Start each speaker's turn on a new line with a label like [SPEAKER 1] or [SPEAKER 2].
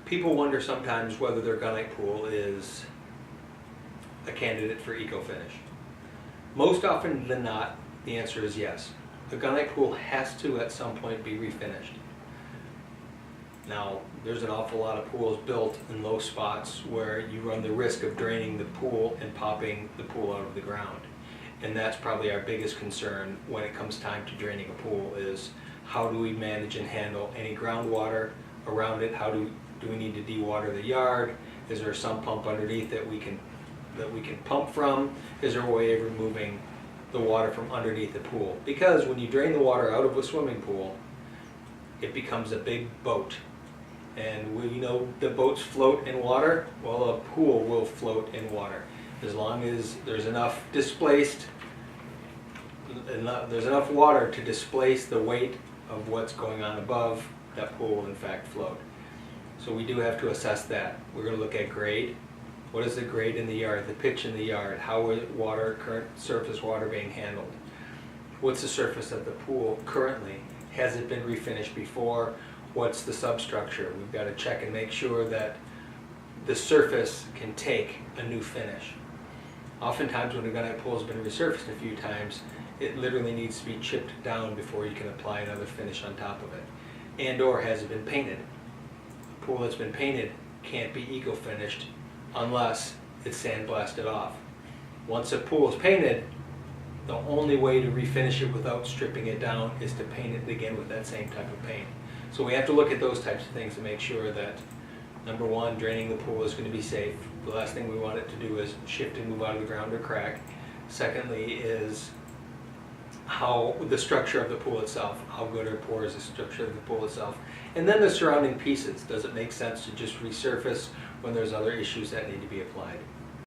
[SPEAKER 1] People wonder sometimes whether their gunite pool is a candidate for ecoFINISH. Most often than not, the answer is yes. A gunite pool has to at some point be refinished. Now, there's an awful lot of pools built in low spots where you run the risk of draining the pool and popping the pool out of the ground. And that's probably our biggest concern when it comes time to draining a pool, is how do we manage and handle any groundwater around it? How do we need to de-water the yard? Is there a sump pump underneath that we can pump from? Is there a way of removing the water from underneath the pool? Because when you drain the water out of a swimming pool, it becomes a big boat. And we know the boats float in water. Well, a pool will float in water as long as there's enough there's enough water to displace the weight of what's going on above. That pool will in fact float. So we do have to assess that. We're going to look at grade. What is the grade in the yard, the pitch in the yard? How is current surface water being handled? What's the surface of the pool currently? Has it been refinished before? What's the substructure? We've got to check and make sure that the surface can take a new finish. Oftentimes when a gunite pool has been resurfaced a few times, it literally needs to be chipped down before you can apply another finish on top of it. And or has it been painted? A pool that's been painted can't be eco-finished unless it's sandblasted off. Once a pool is painted, the only way to refinish it without stripping it down is to paint it again with that same type of paint. So we have to look at those types of things to make sure that, number one, draining the pool is going to be safe. The last thing we want it to do is shift and move out of the ground or crack. Secondly is how the structure of the pool itself, how good or poor is the structure of the pool itself. And then the surrounding pieces. Does it make sense to just resurface when there's other issues that need to be applied?